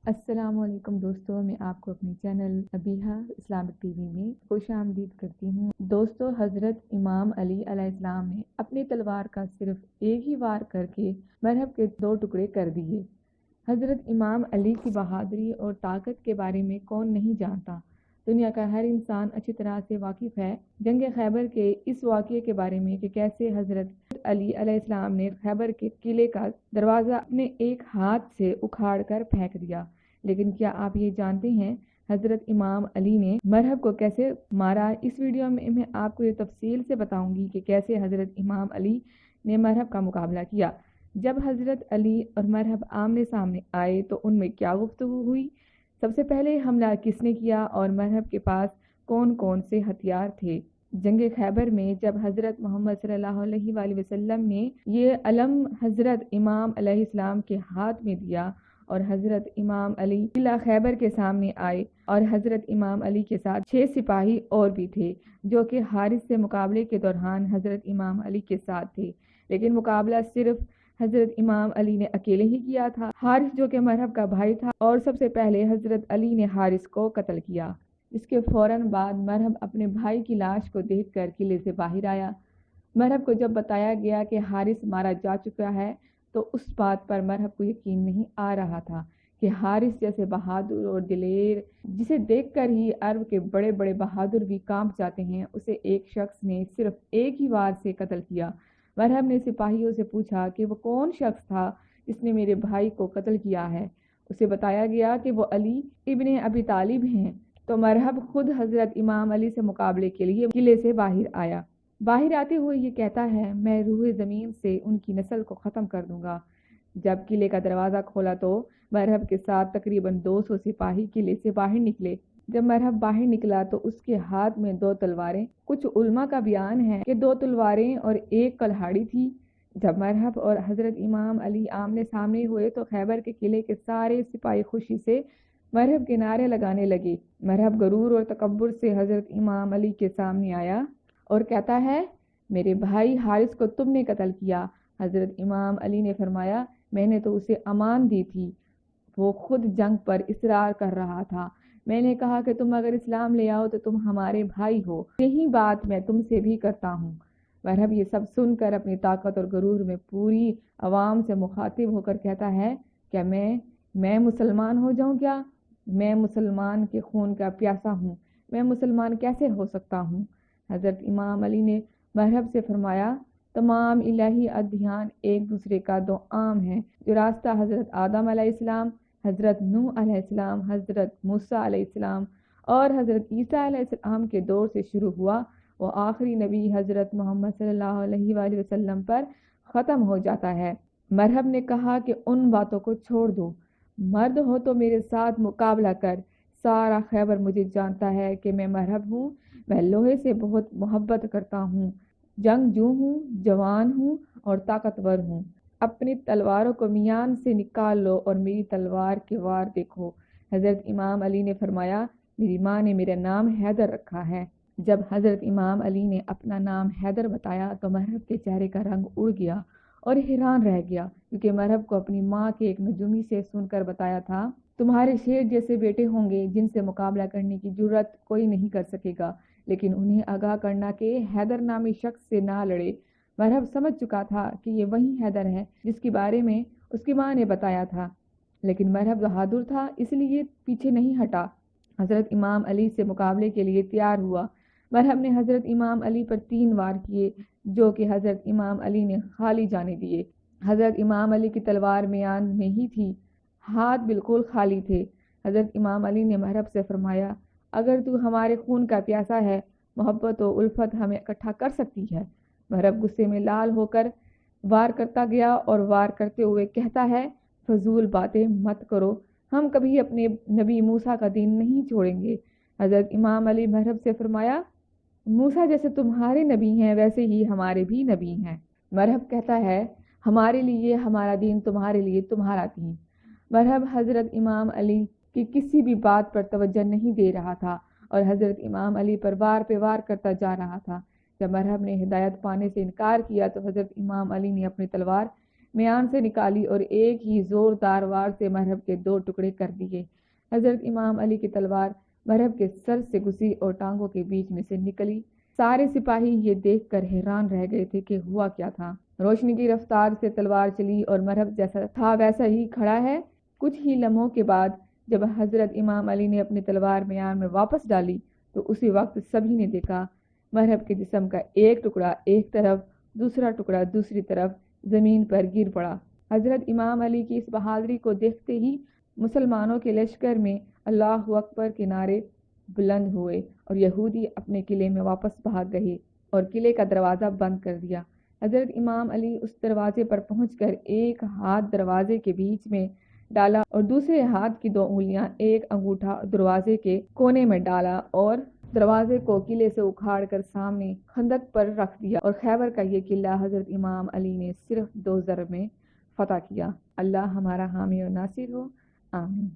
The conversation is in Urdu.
السلام علیکم دوستو، میں آپ کو اپنے channel Abiha Islamic T V میں خوش آمدید کرتی ہوں۔ دوستو، حضرت امام علی علیہ السلام نے اپنی تلوار کا صرف ایک ہی وار کر کے مرہب کے 2 ٹکڑے کر دیے۔ حضرت امام علی کی بہادری اور طاقت کے بارے میں کون نہیں جانتا؟ دنیا کا ہر انسان اچھی طرح سے واقف ہے جنگ خیبر کے اس واقعے کے بارے میں کہ کیسے حضرت علی علیہ السلام نے خیبر کے قلعے کا دروازہ اپنے ایک ہاتھ سے اکھاڑ کر پھینک دیا۔ لیکن کیا آپ یہ جانتے ہیں حضرت امام علی نے مرہب کو کیسے مارا؟ اس ویڈیو میں آپ کو یہ تفصیل سے بتاؤں گی کہ کیسے حضرت امام علی نے مرہب کا مقابلہ کیا۔ جب حضرت علی اور مرہب آمنے سامنے آئے تو ان میں کیا گفتگو ہوئی، سب سے پہلے حملہ کس نے کیا اور مرہب کے پاس کون کون سے ہتھیار تھے؟ جنگ خیبر میں جب حضرت محمد صلی اللہ علیہ وآلہ وسلم نے یہ علم حضرت امام علیہ السلام کے ہاتھ میں دیا اور حضرت امام علی قلعہ خیبر کے سامنے آئے اور حضرت امام علی کے ساتھ 6 سپاہی اور بھی تھے جو کہ حارث سے مقابلے کے دوران حضرت امام علی کے ساتھ تھے، لیکن مقابلہ صرف حضرت امام علی نے اکیلے ہی کیا تھا۔ حارث جو کہ مرہب کا بھائی تھا اور سب سے پہلے حضرت علی نے حارث کو قتل کیا۔ اس کے فوراً بعد مرہب اپنے بھائی کی لاش کو دیکھ کر قلعے سے باہر آیا۔ مرہب کو جب بتایا گیا کہ حارث مارا جا چکا ہے تو اس بات پر مرہب کو یقین نہیں آ رہا تھا کہ حارث جیسے بہادر اور دلیر، جسے دیکھ کر ہی عرب کے بڑے بڑے بہادر بھی کانپ جاتے ہیں، اسے ایک شخص نے صرف ایک ہی وار سے قتل کیا۔ مرہب نے سپاہیوں سے پوچھا کہ وہ کون شخص تھا جس نے میرے بھائی کو قتل کیا ہے۔ اسے بتایا گیا کہ وہ علی ابن ابی طالب ہیں، تو مرہب خود حضرت امام علی سے مقابلے کے لیے قلعے سے باہر آیا۔ باہر آتے ہوئے یہ کہتا ہے، میں روح زمین سے ان کی نسل کو ختم کر دوں گا۔ جب قلعے کا دروازہ کھولا تو مرہب کے ساتھ تقریباً 200 سپاہی قلعے سے باہر نکلے۔ جب مرہب باہر نکلا تو اس کے ہاتھ میں 2 تلواریں، کچھ علماء کا بیان ہے کہ 2 تلواریں اور ایک کلہاڑی تھی۔ جب مرہب اور حضرت امام علی آمنے سامنے ہوئے تو خیبر کے قلعے کے سارے سپاہی خوشی سے مرہب کے نعرے لگانے لگے۔ مرہب غرور اور تکبر سے حضرت امام علی کے سامنے آیا اور کہتا ہے، میرے بھائی حارث کو تم نے قتل کیا۔ حضرت امام علی نے فرمایا، میں نے تو اسے امان دی تھی، وہ خود جنگ پر اصرار کر رہا تھا۔ میں نے کہا کہ تم اگر اسلام لے آؤ تو تم ہمارے بھائی ہو، یہی بات میں تم سے بھی کرتا ہوں۔ مرہب یہ سب سن کر اپنی طاقت اور غرور میں پوری عوام سے مخاطب ہو کر کہتا ہے، کیا میں مسلمان ہو جاؤں؟ کیا میں مسلمان کے خون کا پیاسا ہوں؟ میں مسلمان کیسے ہو سکتا ہوں؟ حضرت امام علی نے مرہب سے فرمایا، تمام الہی ادیان ایک دوسرے کا 2 عام ہیں۔ جو راستہ حضرت آدم علیہ السلام، حضرت نوح علیہ السلام، حضرت موسیٰ علیہ السلام اور حضرت عیسیٰ علیہ السلام کے دور سے شروع ہوا، وہ آخری نبی حضرت محمد صلی اللہ علیہ وآلہ وسلم پر ختم ہو جاتا ہے۔ مرہب نے کہا کہ ان باتوں کو چھوڑ دو، مرد ہو تو میرے ساتھ مقابلہ کر۔ سارا خیبر مجھے جانتا ہے کہ میں مرہب ہوں، میں لوہے سے بہت محبت کرتا ہوں، جنگجو ہوں، جوان ہوں اور طاقتور ہوں۔ اپنی تلواروں کو میان سے نکال لو اور میری تلوار کے وار دیکھو۔ حضرت امام علی نے فرمایا، میری ماں نے میرا نام حیدر رکھا ہے۔ جب حضرت امام علی نے اپنا نام حیدر بتایا تو مرہب کے چہرے کا رنگ اڑ گیا اور حیران رہ گیا، کیونکہ مرہب کو اپنی ماں کے ایک نجومی سے سن کر بتایا تھا، تمہارے شیر جیسے بیٹے ہوں گے جن سے مقابلہ کرنے کی جرات کوئی نہیں کر سکے گا، لیکن انہیں آگاہ کرنا کہ حیدر نامی شخص سے نہ لڑے۔ مرہب سمجھ چکا تھا کہ یہ وہی حیدر ہے جس کے بارے میں اس کی ماں نے بتایا تھا، لیکن مرہب بہادر تھا اس لیے پیچھے نہیں ہٹا، حضرت امام علی سے مقابلے کے لیے تیار ہوا۔ مرہب نے حضرت امام علی پر 3 وار کیے جو کہ حضرت امام علی نے خالی جانے دیے۔ حضرت امام علی کی تلوار میان میں ہی تھی، ہاتھ بالکل خالی تھے۔ حضرت امام علی نے مرہب سے فرمایا، اگر تو ہمارے خون کا پیاسا ہے، محبت و الفت ہمیں اکٹھا کر سکتی ہے۔ مرہب غصے میں لال ہو کر وار کرتا گیا اور وار کرتے ہوئے کہتا ہے، فضول باتیں مت کرو، ہم کبھی اپنے نبی موسیٰ کا دین نہیں چھوڑیں گے۔ حضرت امام علی مرہب سے فرمایا، موسیٰ جیسے تمہارے نبی ہیں ویسے ہی ہمارے بھی نبی ہیں۔ مرہب کہتا ہے، ہمارے لیے ہمارا دین، تمہارے لیے تمہارا دین۔ مرہب حضرت امام علی کی کسی بھی بات پر توجہ نہیں دے رہا تھا اور حضرت امام علی پر وار پہ وار کرتا جا رہا تھا۔ جب مرہب نے ہدایت پانے سے انکار کیا تو حضرت امام علی نے اپنی تلوار میان سے نکالی اور ایک ہی زوردار وار سے مرہب کے 2 ٹکڑے کر دیے۔ حضرت امام علی کی تلوار مرہب کے سر سے گھسی اور ٹانگوں کے بیچ میں سے نکلی۔ سارے سپاہی یہ دیکھ کر حیران رہ گئے تھے کہ ہوا کیا تھا۔ روشنی کی رفتار سے تلوار چلی اور مرہب جیسا تھا ویسا ہی کھڑا ہے۔ کچھ ہی لمحوں کے بعد جب حضرت امام علی نے اپنی تلوار میان میں واپس ڈالی تو اسی وقت سبھی نے دیکھا مرہب کے جسم کا ایک ٹکڑا ایک طرف، دوسرا ٹکڑا دوسری طرف زمین پر گر پڑا۔ حضرت امام علی کی اس بہادری کو دیکھتے ہی مسلمانوں کے لشکر میں اللہ اکبر کے نعرے بلند ہوئے اور یہودی اپنے قلعے میں واپس بھاگ گئے اور قلعے کا دروازہ بند کر دیا۔ حضرت امام علی اس دروازے پر پہنچ کر ایک ہاتھ دروازے کے بیچ میں ڈالا اور دوسرے ہاتھ کی 2 انگلیاں ایک انگوٹھا دروازے کے کونے میں ڈالا اور دروازے کو قلعے سے اکھاڑ کر سامنے خندق پر رکھ دیا اور خیبر کا یہ قلعہ حضرت امام علی نے صرف 2 ضرب میں فتح کیا۔ اللہ ہمارا حامی اور ناصر ہو، آمین۔